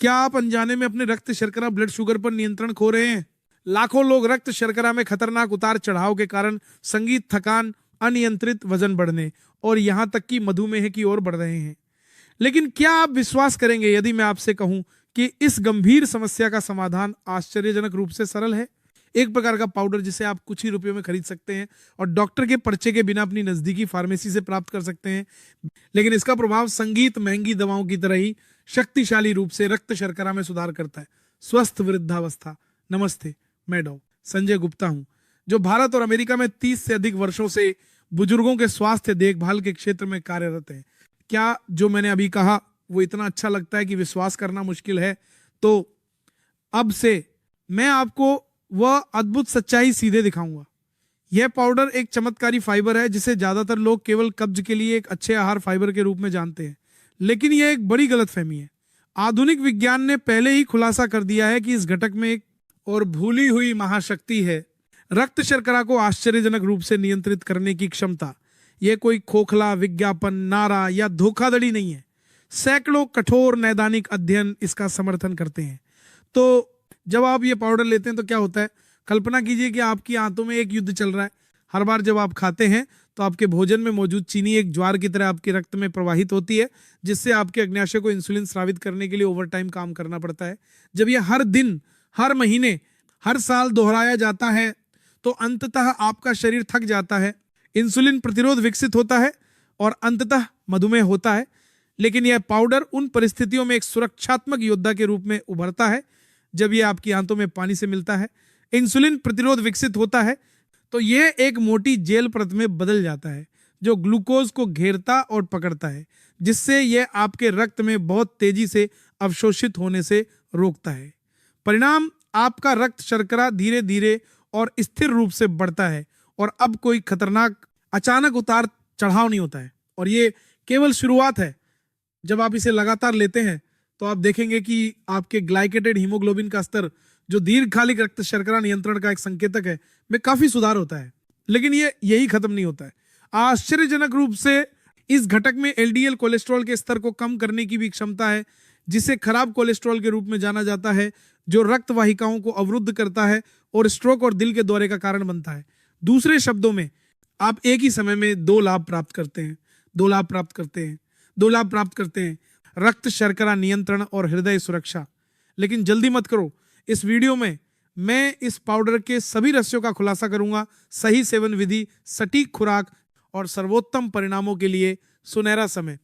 क्या आप अनजाने में अपने रक्त शर्करा ब्लड शुगर पर नियंत्रण खो रहे हैं? लाखों लोग रक्त शर्करा में खतरनाक उतार चढ़ाव के कारण संगीत, थकान, अनियंत्रित वजन बढ़ने और यहां तक कि मधुमेह की ओर बढ़ रहे हैं। लेकिन क्या आप विश्वास करेंगे यदि मैं आपसे कहूं कि इस गंभीर समस्या का समाधान आश्चर्यजनक रूप से सरल है? एक प्रकार का पाउडर जिसे आप कुछ ही रुपयों में खरीद सकते हैं और डॉक्टर के पर्चे के बिना अपनी नजदीकी फार्मेसी से प्राप्त कर सकते हैं। लेकिन इसका प्रभाव संगीत, महंगी दवाओं की तरह ही शक्तिशाली रूप से रक्त शर्करा में सुधार करता है। स्वस्थ वृद्धावस्था। नमस्ते, मैं डॉ संजय गुप्ता हूं, जो भारत और अमेरिका में 30 से अधिक वर्षों से बुजुर्गों के स्वास्थ्य देखभाल के क्षेत्र में कार्यरत है। क्या जो मैंने अभी कहा वो इतना अच्छा लगता है कि विश्वास करना मुश्किल है? तो अब से मैं आपको वह अद्भुत सच्चाई सीधे दिखाऊंगा। यह पाउडर एक चमत्कारी फाइबर है जिसे ज्यादातर लोग केवल कब्ज के लिए एक अच्छे आहार फाइबर के रूप में जानते हैं, लेकिन यह एक बड़ी गलतफहमी है। आधुनिक विज्ञान ने पहले ही खुलासा कर दिया है कि इस घटक में एक और भूली हुई महाशक्ति है, रक्त शर्करा को आश्चर्यजनक रूप से नियंत्रित करने की क्षमता। यह कोई खोखला विज्ञापन, नारा या धोखाधड़ी नहीं है। सैकड़ों कठोर नैदानिक अध्ययन इसका समर्थन करते हैं। तो जब आप ये पाउडर लेते हैं तो क्या होता है? कल्पना कीजिए कि आपकी आंतों में एक युद्ध चल रहा है। हर बार जब आप खाते हैं तो आपके भोजन में मौजूद चीनी एक ज्वार की तरह आपके रक्त में प्रवाहित होती है, जिससे आपके अग्न्याशय को इंसुलिन स्रावित करने के लिए ओवर टाइम काम करना पड़ता है। जब यह हर दिन, हर महीने, हर साल दोहराया जाता है तो अंततः आपका शरीर थक जाता है, इंसुलिन प्रतिरोध विकसित होता है और अंततः मधुमेह होता है। लेकिन यह पाउडर उन परिस्थितियों में एक सुरक्षात्मक योद्धा के रूप में उभरता है जब यह आपकी आंतों में पानी से मिलता है, इंसुलिन प्रतिरोध विकसित होता है, तो यह एक मोटी जेल परत में बदल जाता है जो ग्लूकोज को घेरता और पकड़ता है, जिससे यह आपके रक्त में बहुत तेजी से अवशोषित होने से रोकता है। परिणाम, आपका रक्त शर्करा धीरे धीरे और स्थिर रूप से बढ़ता है और अब कोई खतरनाक अचानक उतार चढ़ाव नहीं होता है। और ये केवल शुरुआत है। जब आप इसे लगातार लेते हैं तो आप देखेंगे कि आपके ग्लाइकेटेड हीमोग्लोबिन का स्तर, जो दीर्घकालिक रक्त शर्करा नियंत्रण का एक संकेतक है, में काफी सुधार होता है। लेकिन ये यही खत्म नहीं होता है। आश्चर्यजनक रूप से इस घटक में एलडीएल कोलेस्ट्रॉल के स्तर को कम करने की भी क्षमता है, जिसे खराब कोलेस्ट्रॉल के रूप में जाना जाता है, जो रक्त वाहिकाओं को अवरुद्ध करता है और स्ट्रोक और दिल के दौरे का कारण बनता है। दूसरे शब्दों में, आप एक ही समय में दो लाभ प्राप्त करते हैं, रक्त शर्करा नियंत्रण और हृदय सुरक्षा। लेकिन जल्दी मत करो, इस वीडियो में मैं इस पाउडर के सभी रहस्यों का खुलासा करूंगा। सही सेवन विधि, सटीक खुराक और सर्वोत्तम परिणामों के लिए सुनहरा समय।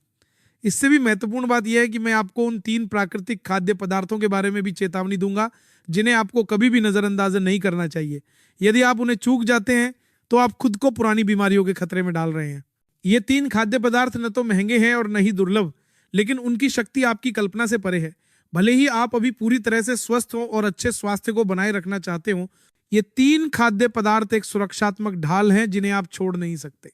इससे भी महत्वपूर्ण बात यह है कि मैं आपको उन 3 प्राकृतिक खाद्य पदार्थों के बारे में भी चेतावनी दूंगा जिन्हें आपको कभी भी नजरअंदाज नहीं करना चाहिए। यदि आप उन्हें चूक जाते हैं तो आप खुद को पुरानी बीमारियों के खतरे में डाल रहे हैं। ये 3 खाद्य पदार्थ न तो महंगे हैं और न ही दुर्लभ, लेकिन उनकी शक्ति आपकी कल्पना से परे है। भले ही आप अभी पूरी तरह से स्वस्थ हो और अच्छे स्वास्थ्य को बनाए रखना चाहते हो, ये 3 खाद्य पदार्थ एक सुरक्षात्मक ढाल हैं जिन्हें आप छोड़ नहीं सकते।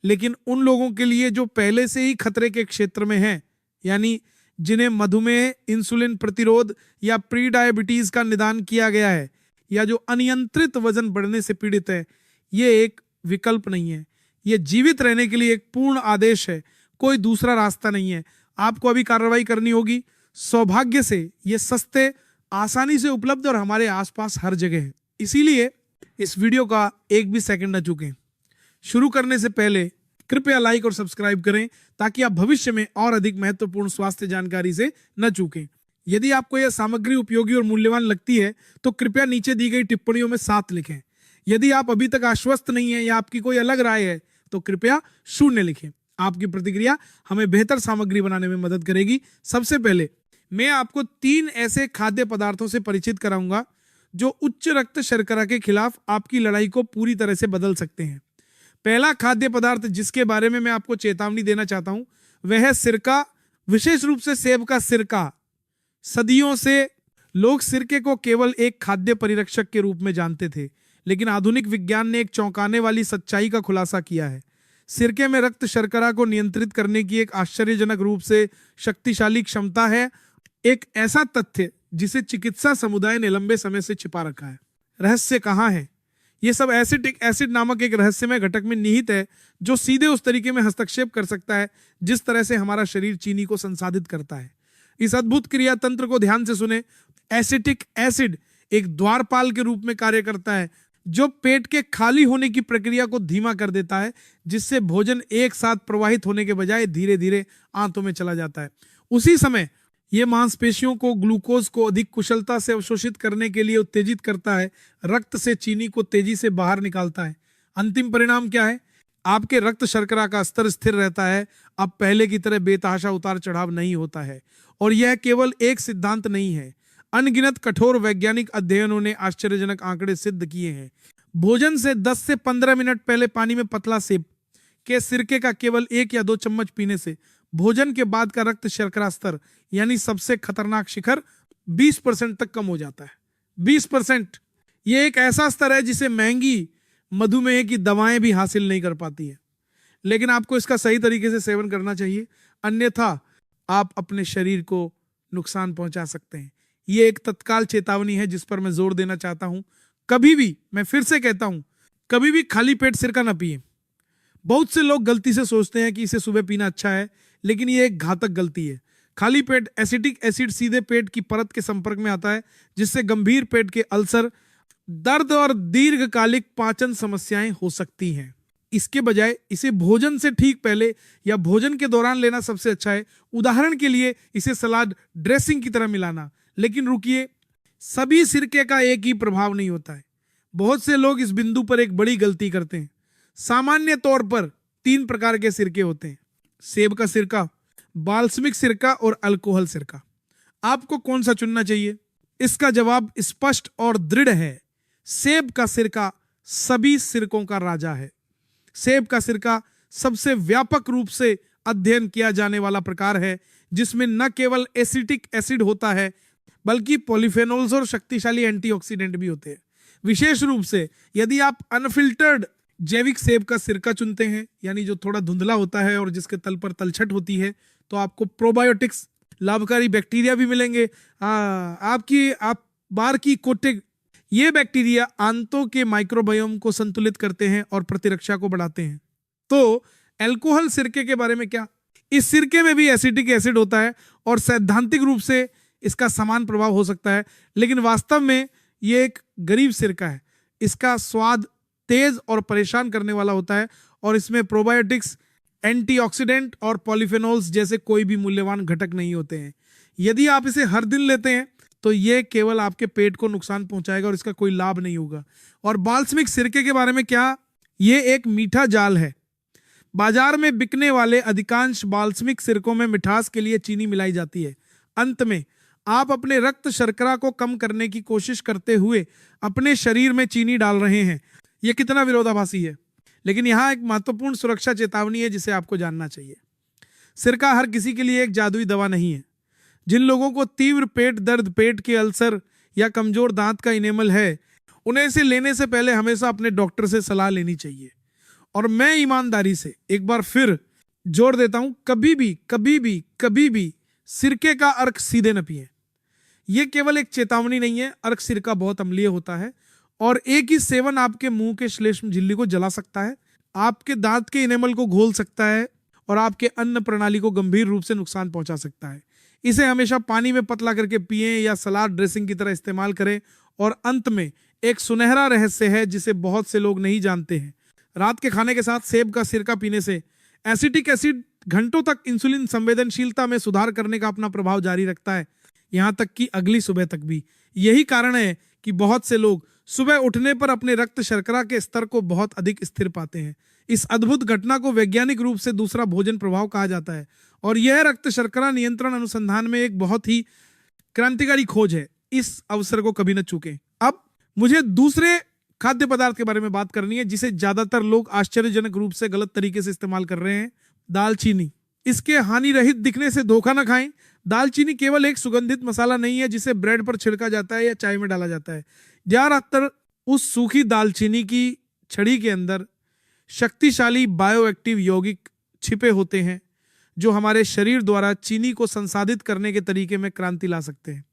लेकिन उन लोगों के लिए जो पहले से ही खतरे के क्षेत्र में हैं, यानी जिन्हें मधुमेह, इंसुलिन प्रतिरोध या प्री डायबिटीज का निदान किया गया है, या जो अनियंत्रित वजन बढ़ने से पीड़ित है, ये एक विकल्प नहीं है। ये जीवित रहने के लिए एक पूर्ण आदेश है। कोई दूसरा रास्ता नहीं है। आपको अभी कार्रवाई करनी होगी। सौभाग्य से ये सस्ते, आसानी से उपलब्ध और हमारे आसपास हर जगह है। इसीलिए इस वीडियो का एक भी सेकंड न चूकें। शुरू करने से पहले कृपया लाइक और सब्सक्राइब करें ताकि आप भविष्य में और अधिक महत्वपूर्ण स्वास्थ्य जानकारी से न चूकें। यदि आपको यह सामग्री उपयोगी और मूल्यवान लगती है तो कृपया नीचे दी गई टिप्पणियों में 7 लिखें। यदि आप अभी तक आश्वस्त नहीं है या आपकी कोई अलग राय है तो कृपया 0 लिखें। आपकी प्रतिक्रिया हमें बेहतर सामग्री बनाने में मदद करेगी। सबसे पहले मैं आपको 3 ऐसे खाद्य पदार्थों से परिचित कराऊंगा जो उच्च रक्त शर्करा के खिलाफ आपकी लड़ाई को पूरी तरह से बदल सकते हैं। पहला खाद्य पदार्थ जिसके बारे में मैं आपको चेतावनी देना चाहता हूं वह है सिरका, विशेष रूप से सेब का सिरका। सदियों से लोग सिरके को केवल एक खाद्य परिरक्षक के रूप में जानते थे, लेकिन आधुनिक विज्ञान ने एक चौंकाने वाली सच्चाई का खुलासा किया है। सिरके में रक्त शर्करा को नियंत्रित करने की एक आश्चर्यजनक रूप से शक्तिशाली क्षमता है, एक ऐसा तथ्य जिसे चिकित्सा समुदाय ने लंबे समय से छिपा रखा है। रहस्य कहाँ है? ये सब एसिटिक एसिड नामक एक रहस्यमय घटक में निहित है जो सीधे उस तरीके में हस्तक्षेप कर सकता है जिस तरह से हमारा शरीर चीनी को संसाधित करता है। इस अद्भुत क्रिया तंत्र को ध्यान से सुने। एसिटिक एसिड एक द्वारपाल के रूप में कार्य करता है जो पेट के खाली होने की प्रक्रिया को धीमा कर देता है, जिससे भोजन एक साथ प्रवाहित होने के बजाय धीरे धीरे आंतों में चला जाता है। उसी समय यह मांसपेशियों को ग्लूकोज को अधिक कुशलता से अवशोषित करने के लिए उत्तेजित करता है, रक्त से चीनी को तेजी से बाहर निकालता है। अंतिम परिणाम क्या है? आपके रक्त शर्करा का स्तर स्थिर रहता है। अब पहले की तरह बेतहाशा उतार चढ़ाव नहीं होता है। और यह केवल एक सिद्धांत नहीं है, अनगिनत कठोर वैज्ञानिक अध्ययनों ने आश्चर्यजनक आंकड़े सिद्ध किए हैं। भोजन से 10 से 15 मिनट पहले पानी में पतला सेब के सिरके का केवल 1 या 2 चम्मच पीने से भोजन के बाद का रक्त शर्करा स्तर यानी सबसे खतरनाक शिखर 20% तक कम हो जाता है। 20%। यह एक ऐसा स्तर है जिसे महंगी मधुमेह की दवाएं भी हासिल नहीं कर पाती है। लेकिन आपको इसका सही तरीके से सेवन करना चाहिए, अन्यथा आप अपने शरीर को नुकसान पहुंचा सकते हैं। यह एक तत्काल चेतावनी है जिस पर मैं जोर देना चाहता हूं। कभी भी, मैं फिर से कहता हूं, कभी भी खाली पेट सिरका ना पिए। बहुत से लोग गलती से सोचते हैं कि इसे सुबह पीना अच्छा है, लेकिन यह एक घातक गलती है। खाली पेट एसिटिक एसिड सीधे पेट की परत के संपर्क में आता है, जिससे गंभीर पेट के अल्सर, दर्द और दीर्घकालिक पाचन समस्याएं हो सकती हैं। इसके बजाय इसे भोजन से ठीक पहले या भोजन के दौरान लेना सबसे अच्छा है। उदाहरण के लिए इसे सलाद ड्रेसिंग की तरह मिलाना। लेकिन रुकिए, सभी सिरके का एक ही प्रभाव नहीं होता है। बहुत से लोग इस बिंदु पर एक बड़ी गलती करते हैं। सामान्य तौर पर 3 प्रकार के सिरके होते हैं: सेब का सिरका, बाल्समिक सिरका और अल्कोहल सिरका। आपको कौन सा चुनना चाहिए? इसका जवाब स्पष्ट और दृढ़ है। सेब का सिरका सभी सिरकों का राजा है। सेब का सिरका सबसे व्यापक रूप से अध्ययन किया जाने वाला प्रकार है, जिसमें न केवल एसिटिक एसिड होता है बल्कि पॉलीफेनोल्स और शक्तिशाली एंटीऑक्सीडेंट भी होते हैं। विशेष रूप से यदि आप अनफिल्टर्ड जैविक सेब का सिरका चुनते हैं, यानी जो थोड़ा धुंधला होता है और जिसके तल पर तलछट होती है, तो आपको प्रोबायोटिक्स, लाभकारी बैक्टीरिया भी मिलेंगे। आप बार की कोटेग, ये बैक्टीरिया आंतों के माइक्रोबायोम को संतुलित करते हैं और प्रतिरक्षा को बढ़ाते हैं। तो अल्कोहल सिरके के बारे में क्या? इस सिरके में भी एसिटिक एसिड होता है और सैद्धांतिक रूप से इसका समान प्रभाव हो सकता है, लेकिन वास्तव में ये एक गरीब सिरका है। इसका स्वाद तेज और परेशान करने वाला होता है और इसमें प्रोबायोटिक्स, एंटीऑक्सीडेंट और पॉलीफेनोल्स जैसे कोई भी मूल्यवान घटक नहीं होते हैं। यदि आप इसे हर दिन लेते हैं तो ये केवल आपके पेट को नुकसान पहुंचाएगा और इसका कोई लाभ नहीं होगा। और बाल्समिक सिरके के बारे में क्या? ये एक मीठा जाल है। बाजार में बिकने वाले अधिकांश बाल्समिक सिरकों में मिठास के लिए चीनी मिलाई जाती है। अंत में आप अपने रक्त शर्करा को कम करने की कोशिश करते हुए अपने शरीर में चीनी डाल रहे हैं। यह कितना विरोधाभासी है। लेकिन यहाँ एक महत्वपूर्ण सुरक्षा चेतावनी है जिसे आपको जानना चाहिए। सिरका हर किसी के लिए एक जादुई दवा नहीं है। जिन लोगों को तीव्र पेट दर्द, पेट के अल्सर या कमजोर दांत का इनेमल है, उन्हें इसे लेने से पहले हमेशा अपने डॉक्टर से सलाह लेनी चाहिए। और मैं ईमानदारी से एक बार फिर जोर देता हूं, कभी भी सिरके का अर्क सीधे न पिए। यह केवल एक चेतावनी नहीं है। अर्क सिरका बहुत अम्लीय होता है और एक ही सेवन आपके मुंह के श्लेष्म झिल्ली को जला सकता है, आपके दांत के इनेमल को घोल सकता है और आपके अन्न प्रणाली को गंभीर रूप से नुकसान पहुंचा सकता है। इसे हमेशा पानी में पतला करके पिएं या सलाद ड्रेसिंग की तरह इस्तेमाल करें। और अंत में एक सुनहरा रहस्य है जिसे बहुत से लोग नहीं जानते हैं। रात के खाने के साथ सेब का सिरका पीने से एसिटिक एसिड घंटों तक इंसुलिन संवेदनशीलता में सुधार करने का अपना प्रभाव जारी रखता है, यहां तक कि अगली सुबह तक भी। यही कारण है कि बहुत से लोग सुबह उठने पर अपने रक्त शर्करा के स्तर को बहुत अधिक स्थिर पाते हैं। इस अद्भुत घटना को वैज्ञानिक रूप से दूसरा भोजन प्रभाव कहा जाता है और यह रक्त शर्करा नियंत्रण अनुसंधान में एक बहुत ही क्रांतिकारी खोज है। इस अवसर को कभी न चूकें। अब मुझे दूसरे खाद्य पदार्थ के बारे में बात करनी है जिसे ज्यादातर लोग आश्चर्यजनक रूप से गलत तरीके से इस्तेमाल कर रहे हैं। दालचीनी। इसके हानि रहित दिखने से धोखा न खाएं। दालचीनी केवल एक सुगंधित मसाला नहीं है जिसे ब्रेड पर छिड़का जाता है या चाय में डाला जाता है। ज्यादातर उस सूखी दालचीनी की छड़ी के अंदर शक्तिशाली बायोएक्टिव यौगिक छिपे होते हैं जो हमारे शरीर द्वारा चीनी को संसाधित करने के तरीके में क्रांति ला सकते हैं।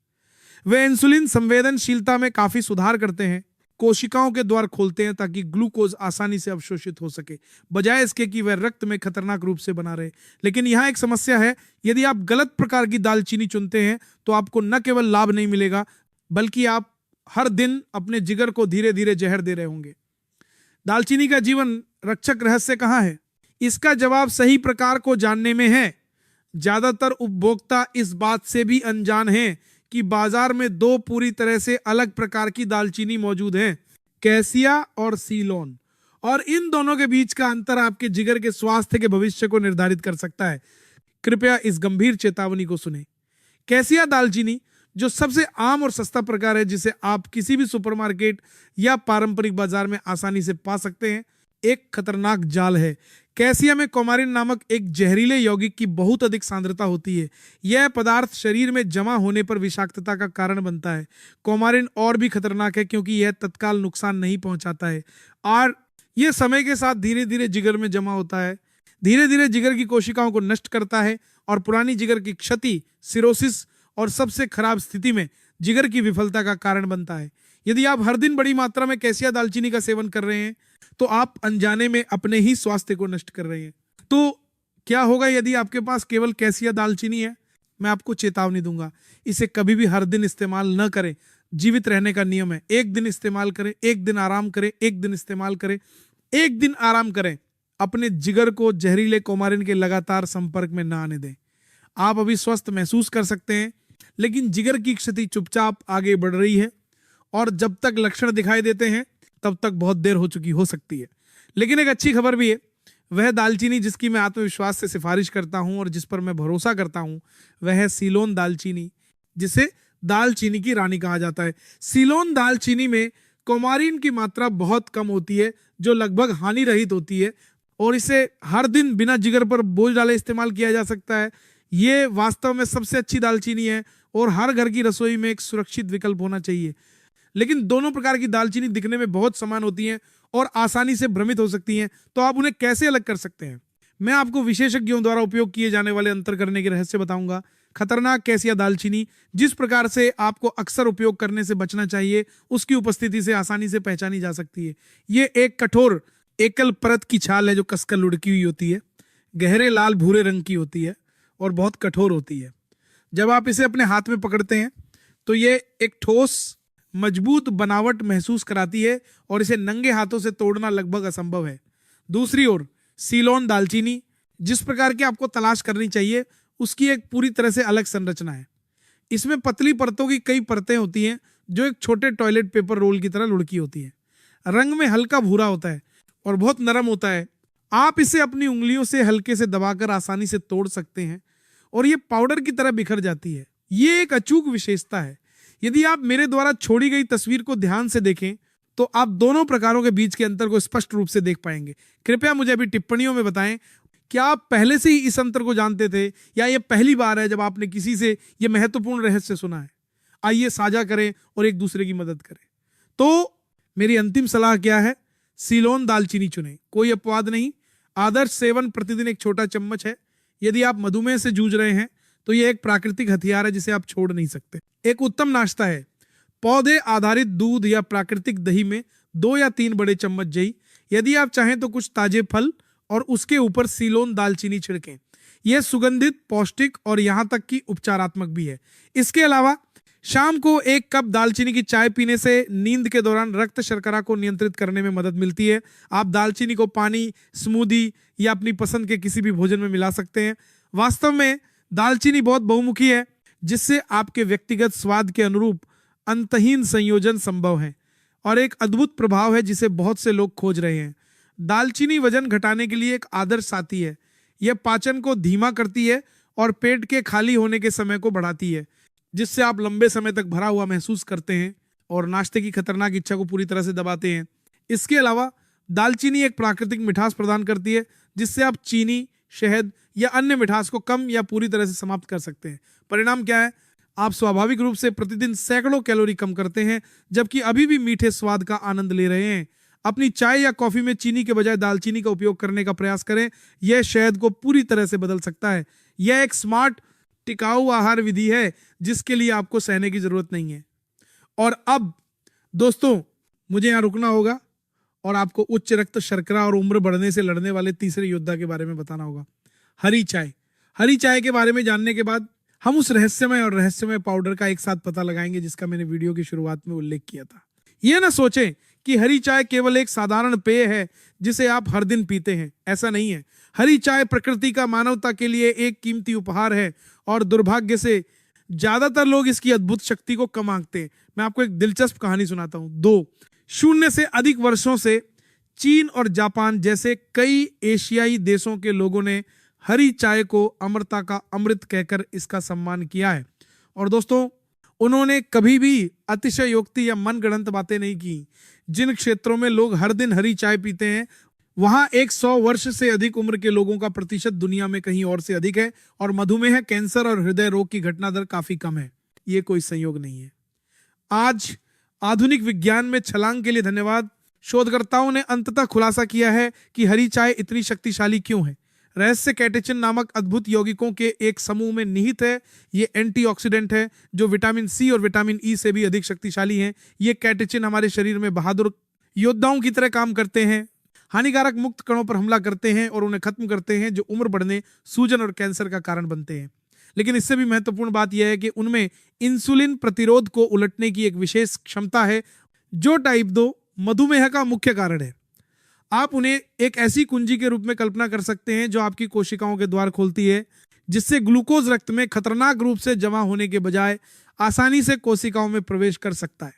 वे इंसुलिन संवेदनशीलता में काफी सुधार करते हैं। कोशिकाओं के द्वार खोलते हैं ताकि ग्लूकोज आसानी से अवशोषित हो सके, बजाय इसके कि वह रक्त में खतरनाक रूप से बना रहे। लेकिन यहाँ एक समस्या है, यदि आप गलत प्रकार की दालचीनी चुनते हैं तो आपको न केवल लाभ नहीं मिलेगा, बल्कि आप हर दिन अपने जिगर को धीरे धीरे जहर दे रहे होंगे। दालचीनी का जीवन रक्षक रहस्य कहाँ है? इसका जवाब सही प्रकार को जानने में है। ज्यादातर उपभोक्ता इस बात से भी अनजान हैं कि बाजार में दो पूरी तरह से अलग प्रकार की दालचीनी मौजूद हैं, कैसिया और सीलोन, और इन दोनों के बीच का अंतर आपके जिगर के स्वास्थ्य के भविष्य को निर्धारित कर सकता है। कृपया इस गंभीर चेतावनी को सुने। कैसिया दालचीनी, जो सबसे आम और सस्ता प्रकार है, जिसे आप किसी भी सुपरमार्केट या पारंपरिक बाजार में आसानी से पा सकते हैं, एक खतरनाक जाल है। कैसिया में कोमारिन नामक एक जहरीले यौगिक की बहुत अधिक सांद्रता होती है। यह पदार्थ शरीर में जमा होने पर विषाक्तता का कारण बनता है। कोमारिन और भी खतरनाक है क्योंकि यह तत्काल नुकसान नहीं पहुंचाता है और यह समय के साथ धीरे धीरे जिगर में जमा होता है, धीरे धीरे जिगर की कोशिकाओं को नष्ट करता है और पुरानी जिगर की क्षति, सिरोसिस और सबसे खराब स्थिति में जिगर की विफलता का कारण बनता है। यदि आप हर दिन बड़ी मात्रा में कैसिया दालचीनी का सेवन कर रहे हैं तो आप अनजाने में अपने ही स्वास्थ्य को नष्ट कर रहे हैं। तो क्या होगा यदि आपके पास केवल कैसिया दालचीनी है? मैं आपको चेतावनी दूंगा, इसे कभी भी हर दिन इस्तेमाल न करें। जीवित रहने का नियम है, एक दिन इस्तेमाल करें, एक दिन आराम करें, एक दिन इस्तेमाल करें, एक दिन आराम करें। अपने जिगर को जहरीले कोमारिन के लगातार संपर्क में न आने दें। आप अभी स्वस्थ महसूस कर सकते हैं, लेकिन जिगर की क्षति चुपचाप आगे बढ़ रही है और जब तक लक्षण दिखाई देते हैं तब तक बहुत देर हो चुकी हो सकती है। लेकिन एक अच्छी खबर भी है, वह दालचीनी जिसकी मैं आत्मविश्वास से सिफारिश करता हूं और जिस पर मैं भरोसा करता हूं, वह है सीलोन दालचीनी, जिसे दालचीनी की रानी कहा जाता है। सीलोन दालचीनी में कोमारिन की मात्रा बहुत कम होती है, जो लगभग हानि रहित होती है, और इसे हर दिन बिना जिगर पर बोझ डाले इस्तेमाल किया जा सकता है। ये वास्तव में सबसे अच्छी दालचीनी है और हर घर की रसोई में एक सुरक्षित विकल्प होना चाहिए। लेकिन दोनों प्रकार की दालचीनी दिखने में बहुत समान होती हैं और आसानी से भ्रमित हो सकती हैं, तो आप उन्हें कैसे अलग कर सकते हैं? मैं आपको विशेषज्ञों द्वारा उपयोग किए जाने वाले अंतर करने के रहस्य बताऊंगा। खतरनाक कैसिया दालचीनी, जिस प्रकार से आपको अक्सर उपयोग करने से बचना चाहिए, उसकी उपस्थिति से आसानी से पहचानी जा सकती है। ये एक कठोर एकल परत की छाल है जो कसकर लुढ़की हुई होती है, गहरे लाल भूरे रंग की होती है और बहुत कठोर होती है। जब आप इसे अपने हाथ में पकड़ते हैं तो ये एक ठोस मजबूत बनावट महसूस कराती है और इसे नंगे हाथों से तोड़ना लगभग असंभव है। दूसरी ओर सीलोन दालचीनी, जिस प्रकार की आपको तलाश करनी चाहिए, उसकी एक पूरी तरह से अलग संरचना है। इसमें पतली परतों की कई परतें होती हैं जो एक छोटे टॉयलेट पेपर रोल की तरह लुढ़की होती है। रंग में हल्का भूरा होता है और बहुत नरम होता है। आप इसे अपनी उंगलियों से हल्के से दबाकर आसानी से तोड़ सकते हैं और ये पाउडर की तरह बिखर जाती है। ये एक अचूक विशेषता है। यदि आप मेरे द्वारा छोड़ी गई तस्वीर को ध्यान से देखें तो आप दोनों प्रकारों के बीच के अंतर को स्पष्ट रूप से देख पाएंगे। कृपया मुझे अभी टिप्पणियों में बताएं, क्या आप पहले से ही इस अंतर को जानते थे या यह पहली बार है जब आपने किसी से यह महत्वपूर्ण रहस्य सुना है? आइए साझा करें और एक दूसरे की मदद करें। तो मेरी अंतिम सलाह क्या है? सीलोन दालचीनी चुनें, कोई अपवाद नहीं। आदर्श सेवन प्रतिदिन एक छोटा चम्मच है। यदि आप मधुमेह से जूझ रहे हैं तो यह एक प्राकृतिक हथियार है जिसे आप छोड़ नहीं सकते। एक उत्तम नाश्ता है, पौधे आधारित दूध या प्राकृतिक दही में 2 या 3 बड़े चम्मच दही। यदि आप चाहें तो कुछ ताजे फल और उसके ऊपर सीलोन दालचीनी छिड़कें। यह सुगंधित, पौष्टिक और यहाँ तक कि उपचारात्मक भी है। इसके अलावा शाम को 1 कप दालचीनी की चाय पीने से नींद के दौरान रक्त शर्करा को नियंत्रित करने में मदद मिलती है। आप दालचीनी को पानी, स्मूदी या अपनी पसंद के किसी भी भोजन में मिला सकते हैं। वास्तव में दालचीनी बहुत बहुमुखी है, जिससे आपके व्यक्तिगत स्वाद के अनुरूप अंतहीन संयोजन संभव है और एक अद्भुत प्रभाव है जिसे बहुत से लोग खोज रहे हैं। दालचीनी वजन घटाने के लिए एक आदर्श साथी है। यह पाचन को धीमा करती है और पेट के खाली होने के समय को बढ़ाती है, जिससे आप लंबे समय तक भरा हुआ महसूस करते हैं और नाश्ते की खतरनाक इच्छा को पूरी तरह से दबाते हैं। इसके अलावा दालचीनी एक प्राकृतिक मिठास प्रदान करती है, जिससे आप चीनी, शहद या अन्य मिठास को कम या पूरी तरह से समाप्त कर सकते हैं। परिणाम क्या है? आप स्वाभाविक रूप से प्रतिदिन सैकड़ों कैलोरी कम करते हैं, जबकि अभी भी मीठे स्वाद का आनंद ले रहे हैं। अपनी चाय या कॉफी में चीनी के बजाय दालचीनी का उपयोग करने का प्रयास करें। यह शहद को पूरी तरह से बदल सकता है। यह एक स्मार्ट, टिकाऊ आहार विधि है जिसके लिए आपको सहने की जरूरत नहीं है। और अब दोस्तों, मुझे यहाँ रुकना होगा और आपको उच्च रक्त शर्करा और उम्र बढ़ने से लड़ने वाले तीसरे योद्धा के बारे में बताना होगा, हरी चाय। हरी चाय के बारे में जानने के बाद हम उस रहस्यमय और रहस्यमय पाउडर का एक साथ पता लगाएंगे जिसका मैंने वीडियो की शुरुआत में उल्लेख किया था। यह ना सोचें कि हरी चाय केवल एक साधारण पेय है जिसे आप हर दिन पीते हैं, ऐसा नहीं है। हरी चाय प्रकृति का मानवता के लिए एक कीमती उपहार है और दुर्भाग्य से ज्यादातर लोग इसकी अद्भुत शक्ति को कम आंकते हैं। मैं आपको एक दिलचस्प कहानी सुनाता हूं। 2 से अधिक वर्षों से चीन और जापान जैसे कई एशियाई देशों के लोगों ने हरी चाय को अमरता का अमृत कहकर इसका सम्मान किया है। और दोस्तों, उन्होंने कभी भी अतिशयोक्ति या मनगढ़ंत बातें नहीं की। जिन क्षेत्रों में लोग हर दिन हरी चाय पीते हैं वहां 100 वर्ष से अधिक उम्र के लोगों का प्रतिशत दुनिया में कहीं और से अधिक है और मधुमेह, कैंसर और हृदय रोग की घटना दर काफी कम है। ये कोई संयोग नहीं है। आज आधुनिक विज्ञान में छलांग के लिए धन्यवाद। शोधकर्ताओं ने अंततः खुलासा किया है कि हरी चाय इतनी शक्तिशाली क्यों है। रहस्य कैटेचिन नामक अद्भुत यौगिकों के एक समूह में निहित है। ये एंटीऑक्सीडेंट है जो विटामिन सी और विटामिन ई से भी अधिक शक्तिशाली हैं। ये कैटेचिन हमारे शरीर में बहादुर योद्धाओं की तरह काम करते हैं, हानिकारक मुक्त कणों पर हमला करते हैं और उन्हें खत्म करते हैं जो उम्र बढ़ने, सूजन और कैंसर का कारण बनते हैं। लेकिन इससे भी महत्वपूर्ण बात यह है कि उनमें इंसुलिन प्रतिरोध को उलटने की एक विशेष क्षमता है जो टाइप 2 मधुमेह का मुख्य कारण है। आप उन्हें एक ऐसी कुंजी के रूप में कल्पना कर सकते हैं जो आपकी कोशिकाओं के द्वार खोलती है, जिससे ग्लूकोज रक्त में खतरनाक रूप से जमा होने के बजाय आसानी से कोशिकाओं में प्रवेश कर सकता है।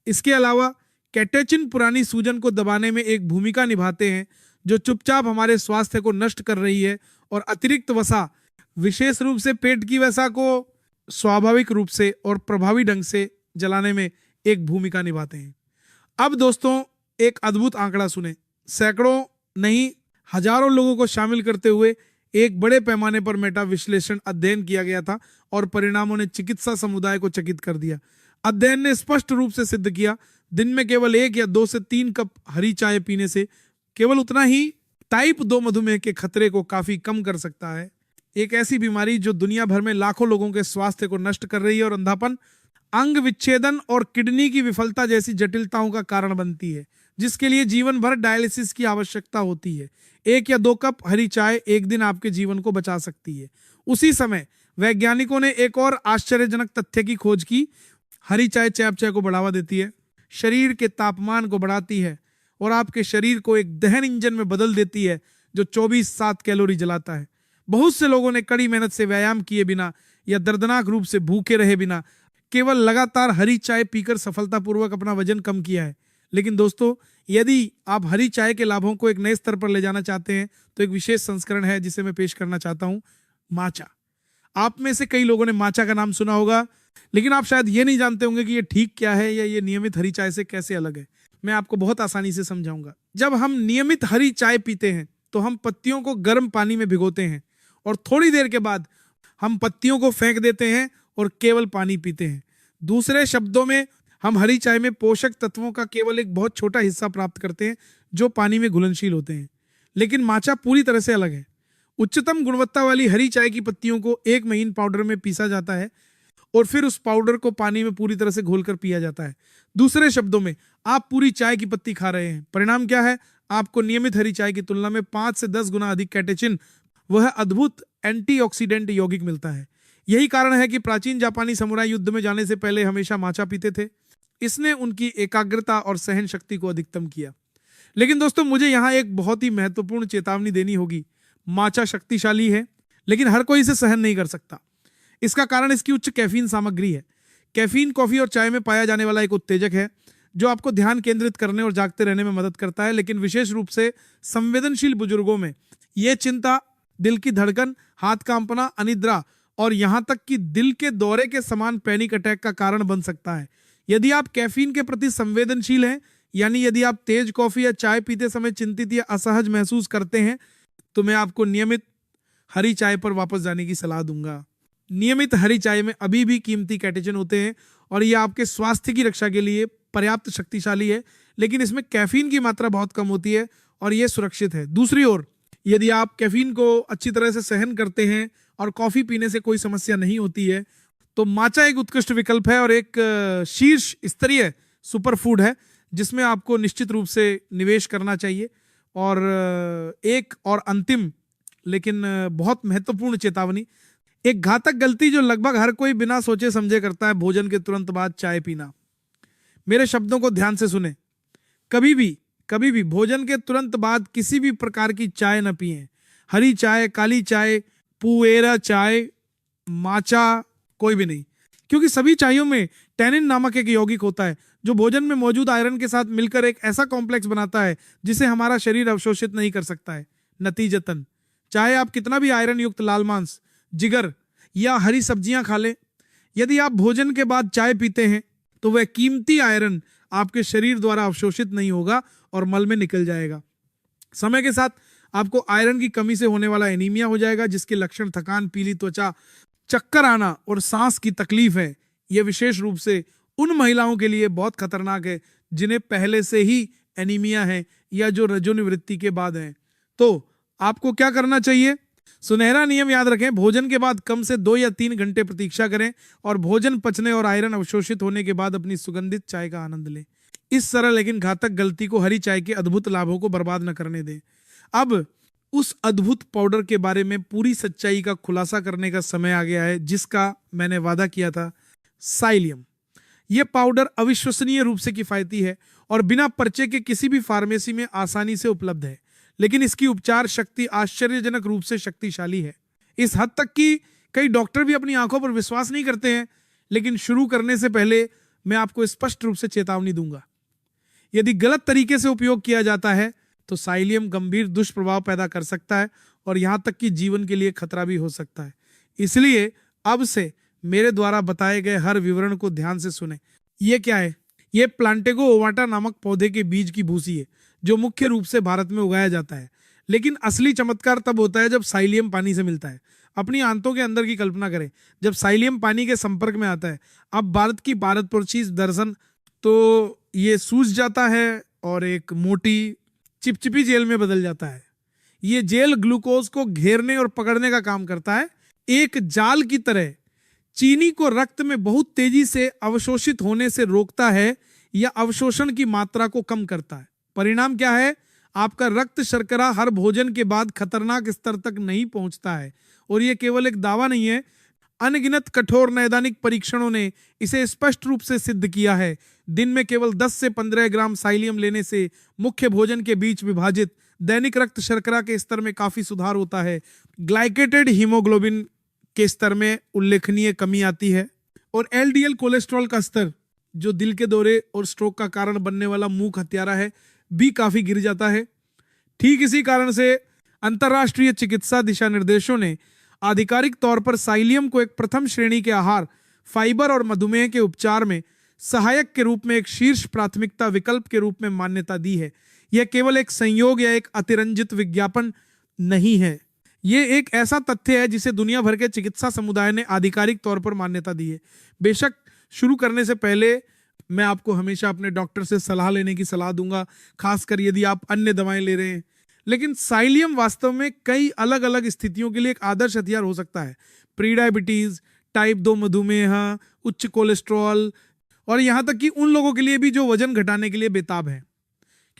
इसके अलावा कैटेचिन पुरानी सूजन को दबाने में एक भूमिका निभाते हैं जो चुपचाप हमारे स्वास्थ्य को नष्ट कर रही है, और अतिरिक्त वसा, विशेष रूप से पेट की वसा को स्वाभाविक रूप से और प्रभावी ढंग से जलाने में एक भूमिका निभाते हैं। अब दोस्तों, एक अद्भुत आंकड़ा सुने। सैकड़ों नहीं हजारों लोगों को शामिल करते हुए एक बड़े पैमाने पर मेटा विश्लेषण अध्ययन किया गया था और परिणामों ने चिकित्सा समुदाय को चकित कर दिया। अध्ययन ने स्पष्ट रूप से सिद्ध किया दिन में केवल 1 या 2 से 3 कप हरी चाय पीने से केवल उतना ही टाइप 2 मधुमेह के खतरे को काफी कम कर सकता है। एक ऐसी बीमारी जो दुनिया भर में लाखों लोगों के स्वास्थ्य को नष्ट कर रही है और अंधापन, अंग विच्छेदन और किडनी की विफलता जैसी जटिलताओं का कारण बनती है, जिसके लिए जीवन भर डायलिसिस की आवश्यकता होती है। 1 या 2 कप हरी चाय एक दिन आपके जीवन को बचा सकती है। उसी समय वैज्ञानिकों ने एक और आश्चर्यजनक तथ्य की खोज की। हरी चाय चयापचय को बढ़ावा देती है, शरीर के तापमान को बढ़ाती है और आपके शरीर को एक दहन इंजन में बदल देती है जो 24/7 कैलोरी जलाता है। बहुत से लोगों ने कड़ी मेहनत से व्यायाम किए बिना या दर्दनाक रूप से भूखे रहे बिना केवल लगातार हरी चाय पीकर सफलतापूर्वक अपना वजन कम किया है। लेकिन दोस्तों, यदि आप हरी चाय के लाभों को एक नए स्तर पर ले जाना चाहते हैं तो एक विशेष संस्करण है जिसे मैं पेश करना चाहता हूं, माचा। आप में से कई लोगों ने माचा का नाम सुना होगा, लेकिन आप शायद ये नहीं जानते होंगे कि ये ठीक क्या है या ये नियमित हरी चाय से कैसे अलग है। मैं आपको बहुत आसानी से समझाऊंगा। जब हम नियमित हरी चाय पीते हैं तो हम पत्तियों को गर्म पानी में भिगोते हैं और थोड़ी देर के बाद हम पत्तियों को फेंक देते हैं और केवल पानी पीते हैं। दूसरे शब्दों में, हम हरी चाय में पोषक तत्वों का केवल एक बहुत छोटा हिस्सा प्राप्त करते हैं जो पानी में घुलनशील होते हैं। लेकिन माचा पूरी तरह से अलग है। उच्चतम गुणवत्ता वाली हरी चाय की पत्तियों को एक महीन पाउडर में पीसा जाता है और फिर उस पाउडर को पानी में पूरी तरह से घोलकर पिया जाता है। दूसरे शब्दों में, आप पूरी चाय की पत्ती खा रहे हैं। परिणाम क्या है? आपको नियमित हरी चाय की तुलना में 5 से 10 गुना अधिक कैटेचिन, वह अद्भुत एंटीऑक्सीडेंट यौगिक मिलता है। यही कारण है कि प्राचीन जापानी समुराई युद्ध में जाने से पहले हमेशा माचा पीते थे। इसने उनकी एकाग्रता और सहन शक्ति को अधिकतम किया। लेकिन दोस्तों, मुझे यहाँ एक बहुत ही महत्वपूर्ण चेतावनी देनी होगी। माचा शक्तिशाली है, लेकिन हर कोई इसे सहन नहीं कर सकता। इसका कारण इसकी उच्च कैफीन सामग्री है। कैफीन कॉफी और चाय में पाया जाने वाला एक उत्तेजक है जो आपको ध्यान केंद्रित करने और जागते रहने में मदद करता है। लेकिन विशेष रूप से संवेदनशील बुजुर्गों में यह चिंता, दिल की धड़कन, हाथ कांपना, अनिद्रा और यहां तक कि दिल के दौरे के समान पैनिक अटैक का कारण बन सकता है। यदि आप कैफीन के प्रति संवेदनशील हैं, यानी यदि आप तेज कॉफी या चाय पीते समय चिंतित या असहज महसूस करते हैं, तो मैं आपको नियमित हरी चाय पर वापस जाने की सलाह दूंगा। नियमित हरी चाय में अभी भी कीमती कैटेचिन होते हैं और ये आपके स्वास्थ्य की रक्षा के लिए पर्याप्त शक्तिशाली है, लेकिन इसमें कैफीन की मात्रा बहुत कम होती है और ये सुरक्षित है। दूसरी ओर, यदि आप कैफीन को अच्छी तरह से सहन करते हैं और कॉफी पीने से कोई समस्या नहीं होती है, तो माचा एक उत्कृष्ट विकल्प है और एक शीर्ष स्तरीय सुपर फूड है जिसमें आपको निश्चित रूप से निवेश करना चाहिए। और एक और अंतिम लेकिन बहुत महत्वपूर्ण चेतावनी, एक घातक गलती जो लगभग हर कोई बिना सोचे समझे करता है, भोजन के तुरंत बाद चाय पीना। मेरे शब्दों को ध्यान से सुने, कभी भी भोजन के तुरंत बाद किसी भी प्रकार की चाय न पिएं। हरी चाय, काली चाय, पुएरा चाय, माचा, कोई भी नहीं, क्योंकि सभी चायों में टैनिन नामक एक यौगिक होता है जो भोजन में मौजूद आयरन के साथ मिलकर एक ऐसा कॉम्प्लेक्स बनाता है जिसे हमारा शरीर अवशोषित नहीं कर सकता है। नतीजतन चाहे आप कितना भी आयरन युक्त लाल मांस, जिगर या हरी सब्जियां खा लें, यदि आप भोजन के बाद चाय पीते हैं तो वह कीमती आयरन आपके शरीर द्वारा अवशोषित नहीं होगा और मल में निकल जाएगा। समय के साथ आपको आयरन की कमी से होने वाला एनीमिया हो जाएगा, जिसके लक्षण थकान, पीली त्वचा, चक्कर आना और सांस की तकलीफ है। यह विशेष रूप से उन महिलाओं के लिए बहुत खतरनाक है जिन्हें पहले से ही एनीमिया है या जो रजोनिवृत्ति के बाद है। तो आपको क्या करना चाहिए? सुनहरा नियम याद रखें, भोजन के बाद कम से 2 या 3 घंटे प्रतीक्षा करें और भोजन पचने और आयरन अवशोषित होने के बाद अपनी सुगंधित चाय का आनंद लें। इस सरल लेकिन घातक गलती को, हरी चाय के अद्भुत लाभों को बर्बाद न करने दें। अब उस अद्भुत पाउडर के बारे में पूरी सच्चाई का खुलासा करने का समय आ गया है, जिसका मैंने वादा किया था। साइलियम, यह पाउडर अविश्वसनीय रूप से किफायती है और बिना पर्चे के किसी भी फार्मेसी में आसानी से उपलब्ध है, लेकिन इसकी उपचार शक्ति आश्चर्यजनक रूप से शक्तिशाली है। इस हद तक कि कई डॉक्टर भी अपनी आंखों पर विश्वास नहीं करते हैं। लेकिन शुरू करने से पहले मैं आपको स्पष्ट रूप से चेतावनी दूंगा, यदि गलत तरीके से उपयोग किया जाता है तो साइलियम गंभीर दुष्प्रभाव पैदा कर सकता है और यहां तक कि जीवन के लिए खतरा भी हो सकता है। इसलिए अब से मेरे द्वारा बताए गए हर विवरण को ध्यान से सुने। ये क्या है? ये प्लांटेगो ओवाटा नामक पौधे के बीज की भूसी है जो मुख्य रूप से भारत में उगाया जाता है। लेकिन असली चमत्कार तब होता है जब साइलियम पानी से मिलता है। अपनी आंतों के अंदर की कल्पना करें, जब साइलियम पानी के संपर्क में आता है, अब भारत पुरचीज दर्शन तो ये सूज जाता है और एक मोटी चिपचिपी जेल में बदल जाता है। ये जेल ग्लूकोज को घेरने और पकड़ने का काम करता है। एक जाल की तरह चीनी को रक्त में बहुत तेजी से अवशोषित होने से रोकता है या अवशोषण की मात्रा को कम करता है। परिणाम क्या है? आपका रक्त शर्करा हर भोजन के बाद खतरनाक स्तर तक नहीं पहुंचता है। और यह केवल एक दावा नहीं है, अनगिनत कठोर नैदानिक परीक्षणों ने इसे स्पष्ट रूप से सिद्ध किया है। दिन में केवल 10 से 15 ग्राम साइलियम लेने से मुख्य भोजन के बीच विभाजित दैनिक रक्त शर्करा के स्तर में काफी सुधार होता है। ग्लाइकेटेड हीमोग्लोबिन के स्तर में उल्लेखनीय कमी आती है और एलडीएल कोलेस्ट्रॉल का स्तर, जो दिल के दौरे और स्ट्रोक का कारण बनने वाला मूक हत्यारा है, भी काफी गिर जाता है। ठीक इसी कारण से अंतरराष्ट्रीय चिकित्सा दिशा निर्देशों ने आधिकारिक तौर पर साइलियम को एक प्रथम श्रेणी के आहार, फाइबर और मधुमेह के उपचार में सहायक के रूप में एक शीर्ष प्राथमिकता विकल्प के रूप में मान्यता दी है। यह केवल एक संयोग या एक अतिरंजित विज्ञापन नहीं है, यह एक ऐसा तथ्य है जिसे दुनिया भर के चिकित्सा समुदाय ने आधिकारिक तौर पर मान्यता दी है। बेशक शुरू करने से पहले मैं आपको हमेशा अपने डॉक्टर से सलाह लेने की सलाह दूंगा, खासकर यदि आप अन्य दवाएं ले रहे हैं। लेकिन साइलियम वास्तव में कई अलग अलग स्थितियों के लिए एक आदर्श हथियार हो सकता है। प्री डायबिटीज, टाइप 2 मधुमेह, उच्च कोलेस्ट्रॉल और यहां तक कि उन लोगों के लिए भी जो वजन घटाने के लिए बेताब है,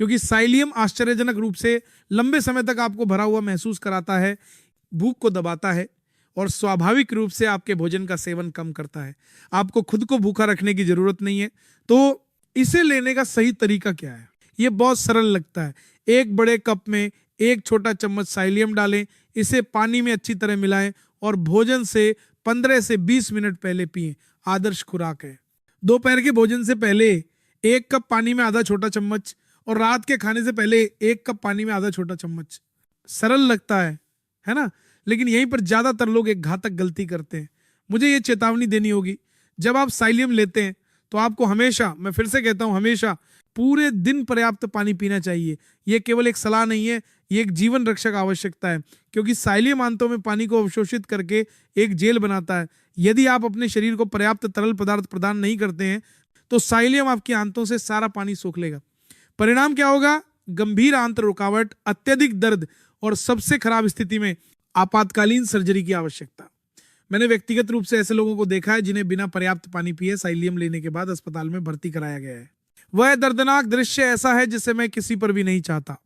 क्योंकि साइलियम आश्चर्यजनक रूप से लंबे समय तक आपको भरा हुआ महसूस कराता है, भूख को दबाता है और स्वाभाविक रूप से आपके भोजन का सेवन कम करता है। आपको खुद को भूखा रखने की जरूरत नहीं है। तो इसे लेने का सही तरीका क्या है? यह बहुत सरल लगता है। एक बड़े कप में 1 छोटा चम्मच साइलियम डालें, इसे पानी में अच्छी तरह मिलाएं और भोजन से 15 से 20 मिनट पहले पिएं। आदर्श खुराक है। दोपहर के भोजन से पहले 1 कप पानी में आधा छोटा चम्मच और रात के खाने से पहले 1 कप पानी में आधा छोटा चम्मच। सरल लगता है ना? लेकिन यहीं पर ज्यादातर लोग एक घातक गलती करते हैं। मुझे ये चेतावनी देनी होगी, जब आप साइलियम लेते हैं तो आपको हमेशा, मैं फिर से कहता हूं, हमेशा पूरे दिन पर्याप्त पानी पीना चाहिए। यह केवल एक सलाह नहीं है, ये एक जीवन रक्षक आवश्यकता है, क्योंकि साइलियम आंतों में पानी को अवशोषित करके एक जेल बनाता है। यदि आप अपने शरीर को पर्याप्त तरल पदार्थ प्रदान नहीं करते हैं तो साइलियम आपकी आंतों से सारा पानी सोख लेगा। परिणाम क्या होगा? गंभीर आंत रुकावट, अत्यधिक दर्द और सबसे खराब स्थिति में आपातकालीन सर्जरी की आवश्यकता। मैंने व्यक्तिगत रूप से ऐसे लोगों को देखा है जिन्हें बिना पर्याप्त पानी पिए साइलियम लेने के बाद अस्पताल में भर्ती कराया गया है। वह दर्दनाक दृश्य ऐसा है जिसे मैं किसी पर भी नहीं चाहता।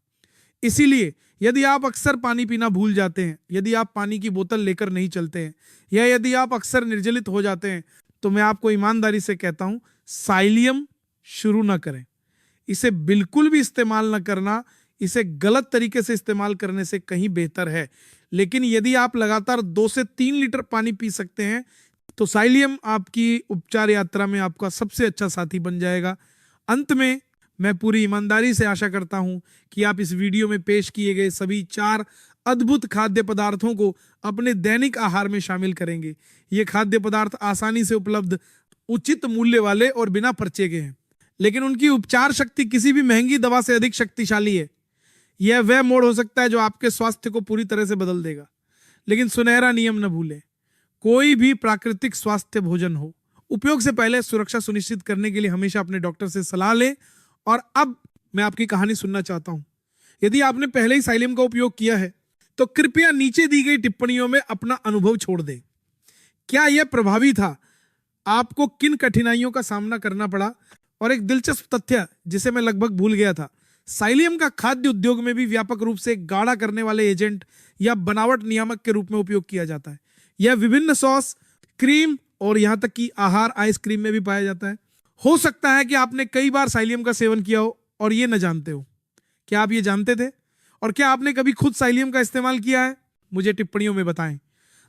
इसीलिए यदि आप अक्सर पानी पीना भूल जाते हैं, यदि आप पानी की बोतल लेकर नहीं चलते हैं, या यदि आप अक्सर निर्जलित हो जाते हैं, तो मैं आपको ईमानदारी से कहता हूं, साइलियम शुरू ना करें। इसे बिल्कुल भी इस्तेमाल न करना, इसे गलत तरीके से इस्तेमाल करने से कहीं बेहतर है। लेकिन यदि आप लगातार 2 से 3 लीटर पानी पी सकते हैं, तो साइलियम आपकी उपचार यात्रा में आपका सबसे अच्छा साथी बन जाएगा। अंत में मैं पूरी ईमानदारी से आशा करता हूं कि आप इस वीडियो में पेश किए गए सभी 4 अद्भुत खाद्य पदार्थों को अपने दैनिक आहार में शामिल करेंगे। ये खाद्य पदार्थ आसानी से उपलब्ध, उचित मूल्य वाले और बिना पर्चे के हैं, लेकिन उनकी उपचार शक्ति किसी भी महंगी दवा से अधिक शक्तिशाली है। यह वह मोड़ हो सकता है जो आपके स्वास्थ्य को पूरी तरह से बदल देगा। लेकिन सुनहरा नियम न भूलें, कोई भी प्राकृतिक स्वास्थ्य भोजन हो, उपयोग से पहले सुरक्षा सुनिश्चित करने के लिए हमेशा अपने डॉक्टर से सलाह लें। और अब मैं आपकी कहानी सुनना चाहता हूं। यदि आपने पहले ही साइलियम का उपयोग किया है, तो कृपया नीचे दी गई टिप्पणियों में अपना अनुभव छोड़ दें। क्या यह प्रभावी था? आपको किन कठिनाइयों का सामना करना पड़ा? और एक दिलचस्प तथ्य जिसे मैं लगभग भूल गया था, साइलियम का खाद्य उद्योग में भी व्यापक रूप से गाढ़ा करने वाले एजेंट या बनावट नियामक के रूप में उपयोग किया जाता है। यह विभिन्न सॉस, क्रीम और यहां तक कि आहार आइसक्रीम में भी पाया जाता है। हो सकता है कि आपने कई बार साइलियम का सेवन किया हो और ये न जानते हो। क्या आप ये जानते थे? और क्या आपने कभी खुद साइलियम का इस्तेमाल किया है? मुझे टिप्पणियों में बताएं।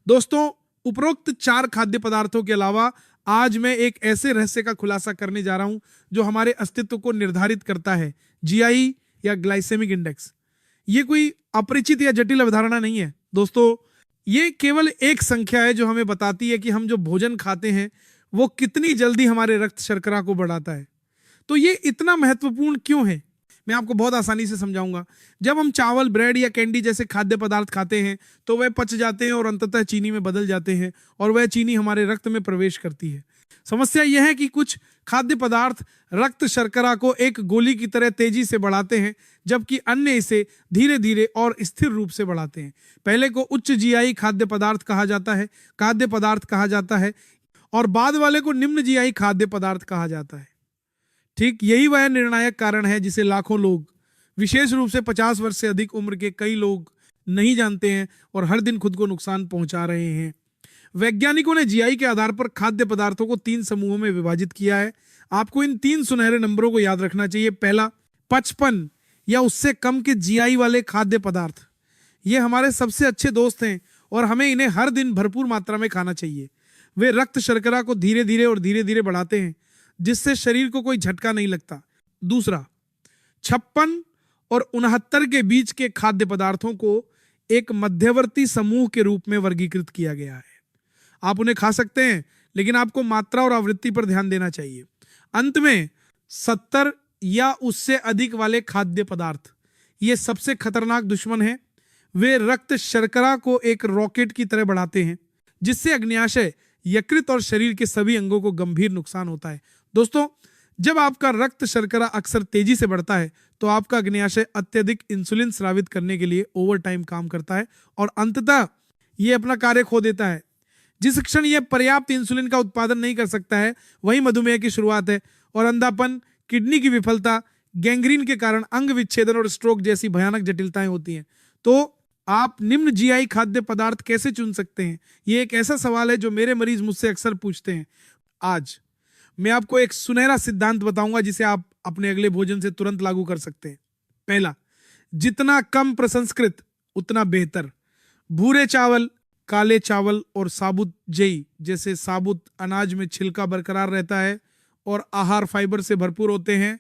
दोस्तों, उपरोक्त 4 खाद्य पदार्थों के अलावा आज मैं एक ऐसे रहस्य का खुलासा करने जा रहा हूं जो हमारे अस्तित्व को निर्धारित करता है, जीआई या ग्लाइसेमिक इंडेक्स। ये कोई अपरिचित या जटिल अवधारणा नहीं है दोस्तों, ये केवल एक संख्या है जो हमें बताती है कि हम जो भोजन खाते हैं वो कितनी जल्दी हमारे रक्त शर्करा को बढ़ाता है। तो ये इतना महत्वपूर्ण क्यों है, मैं आपको बहुत आसानी से समझाऊंगा। जब हम चावल, ब्रेड या कैंडी जैसे खाद्य पदार्थ खाते हैं तो वह पच जाते हैं और अंततः चीनी में बदल जाते हैं, और वह चीनी हमारे रक्त में प्रवेश करती है। समस्या यह है कि कुछ खाद्य पदार्थ रक्त शर्करा को एक गोली की तरह तेजी से बढ़ाते हैं, जबकि अन्य इसे धीरे धीरे और स्थिर रूप से बढ़ाते हैं। पहले को उच्च जीआई खाद्य पदार्थ कहा जाता है और बाद वाले को निम्न जीआई खाद्य पदार्थ कहा जाता है। ठीक यही वह निर्णायक कारण है जिसे लाखों लोग, विशेष रूप से 50 वर्ष से अधिक उम्र के कई लोग नहीं जानते हैं और हर दिन खुद को नुकसान पहुंचा रहे हैं। वैज्ञानिकों ने जीआई के आधार पर खाद्य पदार्थों को 3 समूहों में विभाजित किया है। आपको इन 3 सुनहरे नंबरों को याद रखना चाहिए। पहला, 55 या उससे कम के जीआई वाले खाद्य पदार्थ। ये हमारे सबसे अच्छे दोस्त हैं और हमें इन्हें हर दिन भरपूर मात्रा में खाना चाहिए। वे रक्त शर्करा को धीरे धीरे बढ़ाते हैं, जिससे शरीर को कोई झटका नहीं लगता। दूसरा, 56 और 69 के बीच के खाद्य पदार्थों को एक मध्यवर्ती समूह के रूप में वर्गीकृत किया गया है। आप उन्हें खा सकते हैं, लेकिन आपको मात्रा और आवृत्ति पर ध्यान देना चाहिए। अंत में 70 या उससे अधिक वाले खाद्य पदार्थ, ये सबसे खतरनाक दुश्मन हैं। वे रक्त शर्करा को एक रॉकेट की तरह बढ़ाते हैं, जिससे अग्न्याशय, यकृत और शरीर के सभी अंगों को गंभीर नुकसान होता है। दोस्तों, जब आपका रक्त शर्करा अक्सर तेजी से बढ़ता है तो आपका अग्न्याशय अत्यधिक इंसुलिन स्रावित करने के लिए ओवर टाइम काम करता है और अंततः यह अपना कार्य खो देता है। जिस क्षण यह पर्याप्त इंसुलिन का उत्पादन नहीं कर सकता है, वही मधुमेह की शुरुआत है, और अंधापन, किडनी की विफलता, गैंग्रीन के कारण अंग विच्छेदन और स्ट्रोक जैसी भयानक जटिलताएं होती हैं। तो आप निम्न जीआई खाद्य पदार्थ कैसे चुन सकते हैं? यह एक ऐसा सवाल है जो मेरे मरीज मुझसे अक्सर पूछते हैं। आज मैं आपको एक सुनहरा सिद्धांत बताऊंगा जिसे आप अपने अगले भोजन से तुरंत लागू कर सकते हैं। पहला, जितना कम प्रसंस्कृत उतना बेहतर। भूरे चावल, काले चावल और साबुत जई जैसे साबुत अनाज में छिलका बरकरार रहता है और आहार फाइबर से भरपूर होते हैं,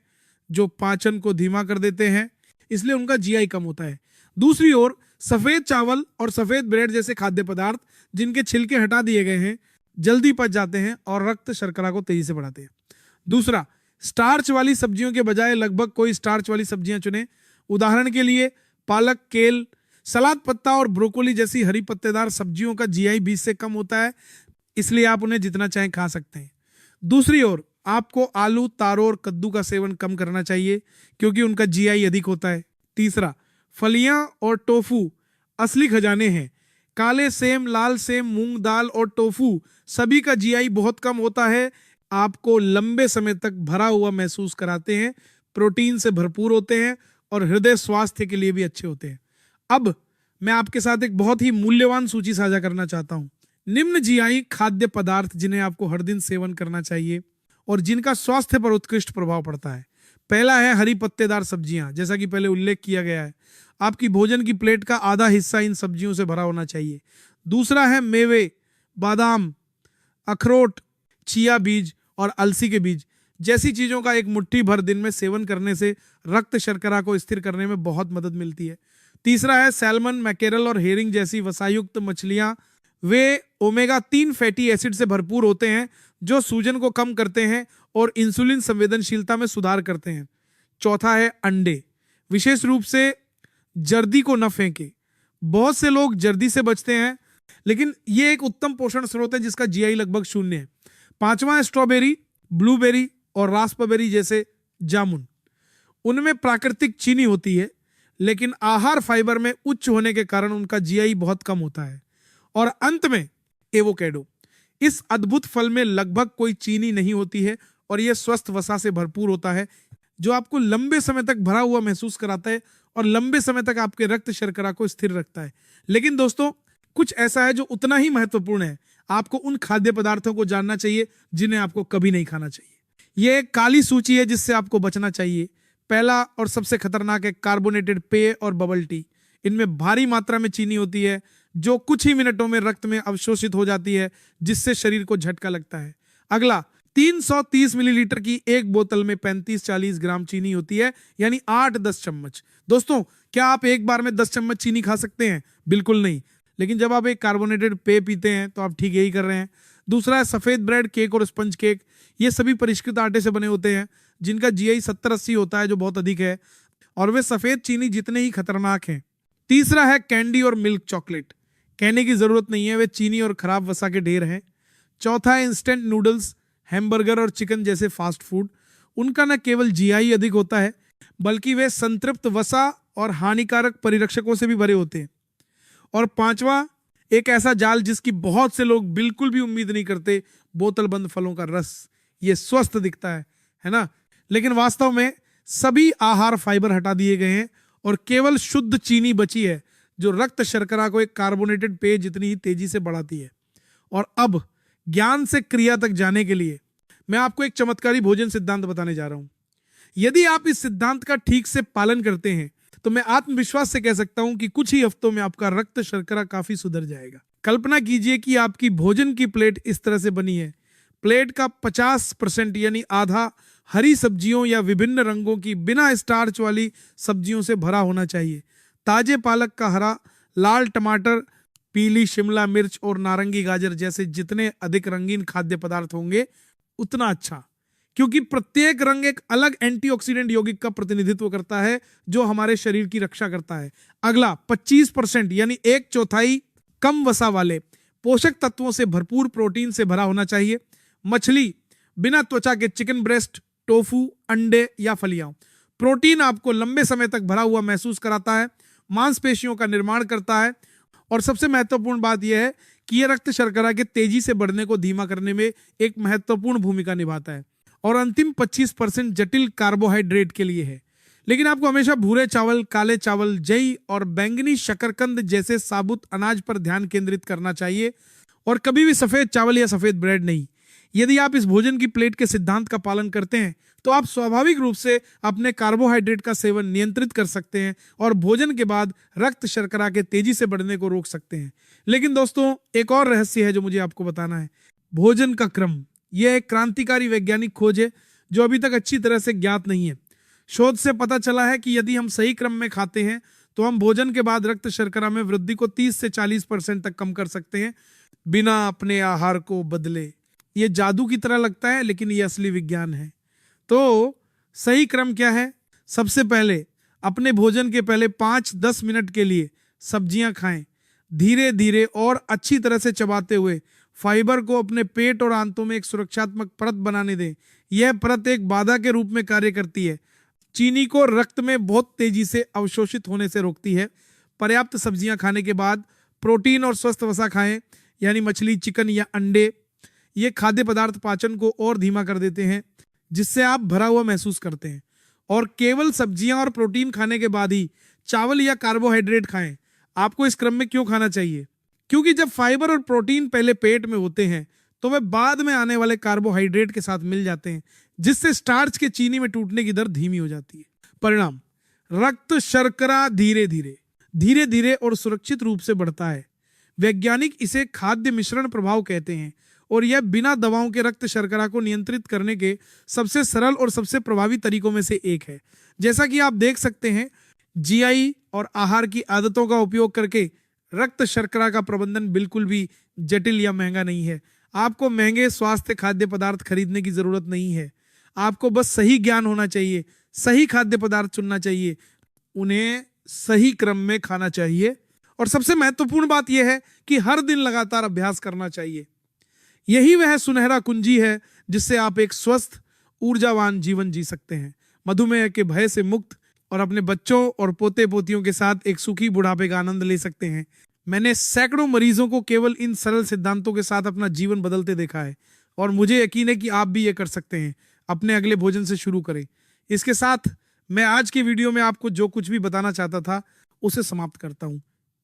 जो पाचन को धीमा कर देते हैं, इसलिए उनका जीआई कम होता है। दूसरी ओर सफेद चावल और सफेद ब्रेड जैसे खाद्य पदार्थ जिनके छिलके हटा दिए गए हैं, जल्दी पच जाते हैं और रक्त शर्करा को तेजी से बढ़ाते हैं। दूसरा, स्टार्च वाली सब्जियों के बजाय लगभग कोई स्टार्च वाली सब्जियां चुनें। उदाहरण के लिए पालक, केल, सलाद पत्ता और ब्रोकोली जैसी हरी पत्तेदार सब्जियों का जीआई 20 से कम होता है, इसलिए आप उन्हें जितना चाहें खा सकते हैं। दूसरी ओर आपको आलू, तारो और कद्दू का सेवन कम करना चाहिए क्योंकि उनका जीआई अधिक होता है। तीसरा, फलियां और टोफू असली खजाने हैं। काले सेम, लाल सेम, मूंग दाल और टोफू सभी का जीआई बहुत कम होता है। आपको लंबे समय तक भरा हुआ महसूस कराते हैं, प्रोटीन से भरपूर होते हैं और हृदय स्वास्थ्य के लिए भी अच्छे होते हैं। अब मैं आपके साथ एक बहुत ही मूल्यवान सूची साझा करना चाहता हूं। निम्न जीआई खाद्य पदार्थ जिन्हें आपको हर दिन सेवन करना चाहिए और जिनका स्वास्थ्य पर उत्कृष्ट प्रभाव पड़ता है। पहला है हरी पत्तेदार सब्जियां, जैसा कि पहले उल्लेख किया गया है। आपकी भोजन की प्लेट का आधा हिस्सा इन सब्जियों से भरा होना चाहिए। दूसरा है मेवे, बादाम, अखरोट, चिया बीज और अलसी के बीज जैसी चीजों का एक मुट्ठी भर दिन में सेवन करने से रक्त शर्करा को स्थिर करने में बहुत मदद मिलती है। तीसरा है सैल्मन, मैकेरल और हेरिंग जैसी वसायुक्त मछलियां। वे ओमेगा 3 फैटी एसिड से भरपूर होते हैं जो सूजन को कम करते हैं और इंसुलिन संवेदनशीलता में सुधार करते हैं। चौथा है अंडे, विशेष रूप से जर्दी को न फेंके। बहुत से लोग जर्दी से बचते हैं, लेकिन ये एक उत्तम पोषण स्रोत है जिसका जीआई लगभग 0 है। पांचवा है स्ट्रॉबेरी, ब्लूबेरी और रास्पबेरी जैसे जामुन। उनमें प्राकृतिक चीनी होती है, लेकिन आहार फाइबर में उच्च होने के कारण उनका जीआई बहुत कम होता है। और अंत में एवोकेडो, इस अद्भुत फल में लगभग कोई चीनी नहीं होती है और यह स्वस्थ वसा से भरपूर होता है जो आपको लंबे समय तक भरा हुआ महसूस कराता है और लंबे समय तक आपके रक्त शर्करा को स्थिर रखता है। लेकिन दोस्तों, कुछ ऐसा है जो उतना ही महत्वपूर्ण है। आपको उन खाद्य पदार्थों को जानना चाहिए जिन्हें आपको कभी नहीं खाना चाहिए। यह एक काली सूची है जिससे आपको बचना चाहिए। पहला और सबसे खतरनाक है कार्बोनेटेड पेय और बबल टी। इनमें भारी मात्रा में चीनी होती है जो कुछ ही मिनटों में रक्त में अवशोषित हो जाती है, जिससे शरीर को झटका लगता है। अगला, 330 मिलीलीटर की एक बोतल में 35-40 ग्राम चीनी होती है, यानी 8-10 चम्मच। दोस्तों, क्या आप एक बार में 10 चम्मच चीनी खा सकते हैं? बिल्कुल नहीं। लेकिन जब आप एक कार्बोनेटेड पेय पीते हैं तो आप ठीक यही कर रहे हैं। दूसरा है सफेद ब्रेड, केक और स्पंज केक। ये सभी परिष्कृत आटे से बने होते हैं जिनका जीआई 70-80 होता है, जो बहुत अधिक है, और वे सफेद चीनी जितने ही खतरनाक हैं। तीसरा है कैंडी और मिल्क चॉकलेट। कहने की जरूरत नहीं है, वे चीनी और खराब वसा के ढेर हैं। चौथा है इंस्टेंट नूडल्स, हैमबर्गर और चिकन जैसे फास्ट फूड। उनका न केवल जीआई अधिक होता है, बल्कि वे संतृप्त वसा और हानिकारक परिरक्षकों से भी भरे होते हैं। और पांचवा, एक ऐसा जाल जिसकी बहुत से लोग बिल्कुल भी उम्मीद नहीं करते, बोतल बंद फलों का रस। ये स्वस्थ दिखता है ना? लेकिन वास्तव में सभी आहार फाइबर हटा दिए गए हैं और केवल शुद्ध चीनी बची है जो रक्त शर्करा को एक कार्बोनेटेड पेय जितनी ही तेजी से बढ़ाती है। और अब ज्ञान से क्रिया तक जाने के लिए मैं आपको एक चमत्कारी भोजन सिद्धांत बताने जा रहा हूं। यदि आप इस सिद्धांत का ठीक से पालन करते हैं तो मैं आत्मविश्वास से कह सकता हूं कि कुछ ही हफ्तों में आपका रक्त शर्करा काफी सुधर जाएगा। कल्पना कीजिए कि आपकी भोजन की प्लेट इस तरह से बनी है। प्लेट का 50% यानी आधा हरी सब्जियों या विभिन्न रंगों की बिना स्टार्च वाली सब्जियों से भरा होना चाहिए। ताजे पालक का हरा, लाल टमाटर, पीली शिमला मिर्च और नारंगी गाजर जैसे जितने अधिक रंगीन खाद्य पदार्थ होंगे उतना अच्छा, क्योंकि प्रत्येक रंग एक अलग एंटीऑक्सीडेंट यौगिक का प्रतिनिधित्व करता है जो हमारे शरीर की रक्षा करता है। अगला, 25% यानी 1/4 कम वसा वाले पोषक तत्वों से भरपूर प्रोटीन से भरा होना चाहिए। मछली, बिना त्वचा के चिकन ब्रेस्ट, टोफू, अंडे या फलियां। प्रोटीन आपको लंबे समय तक भरा हुआ महसूस कराता है, मांसपेशियों का निर्माण करता है और सबसे महत्वपूर्ण बात यह है कि यह रक्त शर्करा के तेजी से बढ़ने को धीमा करने में एक महत्वपूर्ण भूमिका निभाता है। और अंतिम 25% जटिल कार्बोहाइड्रेट के लिए है। लेकिन आपको हमेशा भूरे चावल, काले चावल, जई और बैंगनी शकरकंद जैसे साबुत अनाज पर ध्यान केंद्रित करना चाहिए और कभी भी सफेद चावल या सफेद ब्रेड नहीं। यदि आप इस भोजन की प्लेट के सिद्धांत का पालन करते हैं तो आप स्वाभाविक रूप से अपने कार्बोहाइड्रेट का सेवन नियंत्रित कर सकते हैं और भोजन के बाद रक्त शर्करा के तेजी से बढ़ने को रोक सकते हैं। लेकिन दोस्तों, एक और रहस्य है जो मुझे आपको बताना है। भोजन का क्रम, यह एक क्रांतिकारी वैज्ञानिक खोज है जो अभी तक अच्छी तरह से ज्ञात नहीं है। शोध से पता चला है कि यदि हम सही क्रम में खाते हैं तो हम भोजन के बाद रक्त शर्करा में वृद्धि को 30 से 40% तक कम कर सकते हैं बिना अपने आहार को बदले। ये जादू की तरह लगता है, लेकिन ये असली विज्ञान है। तो सही क्रम क्या है? सबसे पहले अपने भोजन के पहले 5-10 मिनट के लिए सब्जियां खाएं, धीरे धीरे और अच्छी तरह से चबाते हुए फाइबर को अपने पेट और आंतों में एक सुरक्षात्मक परत बनाने दें। यह परत एक बाधा के रूप में कार्य करती है, चीनी को रक्त में बहुत तेजी से अवशोषित होने से रोकती है। पर्याप्त सब्जियां खाने के बाद प्रोटीन और स्वस्थ वसा खाएं, यानी मछली, चिकन या अंडे। ये खाद्य पदार्थ पाचन को और धीमा कर देते हैं, जिससे आप भरा हुआ महसूस करते हैं। और केवल सब्जियां और प्रोटीन खाने के बाद ही चावल या कार्बोहाइड्रेट खाएं। आपको इस क्रम में क्यों खाना चाहिए? क्योंकि जब फाइबर और प्रोटीन पहले पेट में होते हैं तो वे बाद में आने वाले कार्बोहाइड्रेट के साथ मिल जाते हैं, जिससे स्टार्च के चीनी में टूटने की दर धीमी हो जाती है। परिणाम, रक्त शर्करा धीरे धीरे और सुरक्षित रूप से बढ़ता है। वैज्ञानिक इसे खाद्य मिश्रण प्रभाव कहते हैं और यह बिना दवाओं के रक्त शर्करा को नियंत्रित करने के सबसे सरल और सबसे प्रभावी तरीकों में से एक है। जैसा कि आप देख सकते हैं, जीआई और आहार की आदतों का उपयोग करके रक्त शर्करा का प्रबंधन बिल्कुल भी जटिल या महंगा नहीं है। आपको महंगे स्वास्थ्य खाद्य पदार्थ खरीदने की जरूरत नहीं है। आपको बस सही ज्ञान होना चाहिए, सही खाद्य पदार्थ चुनना चाहिए, उन्हें सही क्रम में खाना चाहिए और सबसे महत्वपूर्ण बात यह है कि हर दिन लगातार अभ्यास करना चाहिए। यही वह सुनहरा कुंजी है जिससे आप एक स्वस्थ ऊर्जावान जीवन जी सकते हैं, मधुमेह के भय से मुक्त और अपने बच्चों और पोते पोतियों के साथ एक सुखी बुढ़ापे का आनंद ले सकते हैं। मैंने सैकड़ों मरीजों को केवल इन सरल सिद्धांतों के साथ अपना जीवन बदलते देखा है और मुझे यकीन है कि आप भी ये कर सकते हैं। अपने अगले भोजन से शुरू करें। इसके साथ मैं आज के वीडियो में आपको जो कुछ भी बताना चाहता था उसे समाप्त करता हूं।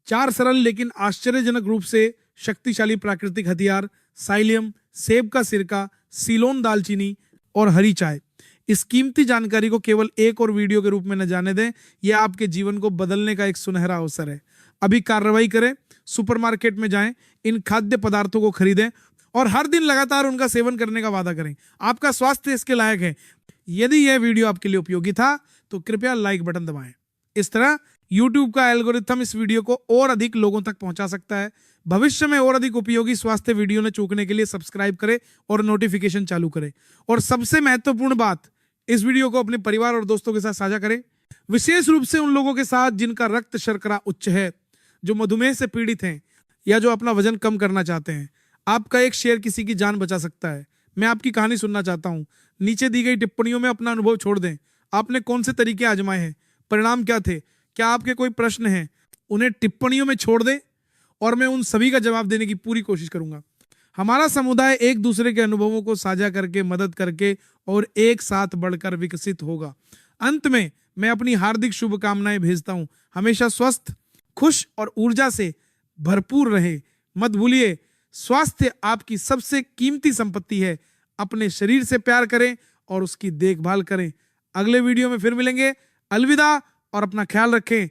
4 सरल लेकिन आश्चर्यजनक रूप से शक्तिशाली प्राकृतिक हथियार, साइलियम, सेब का सिरका, सीलोन दालचीनी और हरी चाय। इस कीमती जानकारी को केवल एक और वीडियो के रूप में न जाने दें। यह आपके जीवन को बदलने का एक सुनहरा अवसर है। अभी कार्रवाई करें, सुपरमार्केट में जाएं, इन खाद्य पदार्थों को खरीदें और हर दिन लगातार उनका सेवन करने का वादा करें। आपका स्वास्थ्य इसके लायक है। यदि यह वीडियो आपके लिए उपयोगी था तो कृपया लाइक बटन दबाएं। इस तरह YouTube का एल्गोरिथम इस वीडियो को और अधिक लोगों तक पहुंचा सकता है। भविष्य में और अधिक उपयोगी स्वास्थ्य वीडियो न चूकने के लिए सब्सक्राइब करें और नोटिफिकेशन चालू करें। और सबसे महत्वपूर्ण बात, इस वीडियो को अपने परिवार और दोस्तों के साथ साझा करें, विशेष रूप से उन लोगों के साथ जिनका रक्त शर्करा उच्च है, जो मधुमेह से पीड़ित हैं या जो अपना वजन कम करना चाहते हैं। आपका एक शेयर किसी की जान बचा सकता है। मैं आपकी कहानी सुनना चाहता हूं। नीचे दी गई टिप्पणियों में अपना अनुभव छोड़ दें। आपने कौन से तरीके आजमाए हैं, परिणाम क्या थे, क्या आपके कोई प्रश्न हैं, उन्हें टिप्पणियों में छोड़ दें और मैं उन सभी का जवाब देने की पूरी कोशिश करूंगा। हमारा समुदाय एक दूसरे के अनुभवों को साझा करके, मदद करके और एक साथ बढ़कर विकसित होगा। अंत में मैं अपनी हार्दिक शुभकामनाएं भेजता हूं। हमेशा स्वस्थ, खुश और ऊर्जा से भरपूर रहे। मत भूलिए, स्वास्थ्य आपकी सबसे कीमती संपत्ति है। अपने शरीर से प्यार करें और उसकी देखभाल करें। अगले वीडियो में फिर मिलेंगे। अलविदा और अपना ख्याल रखें।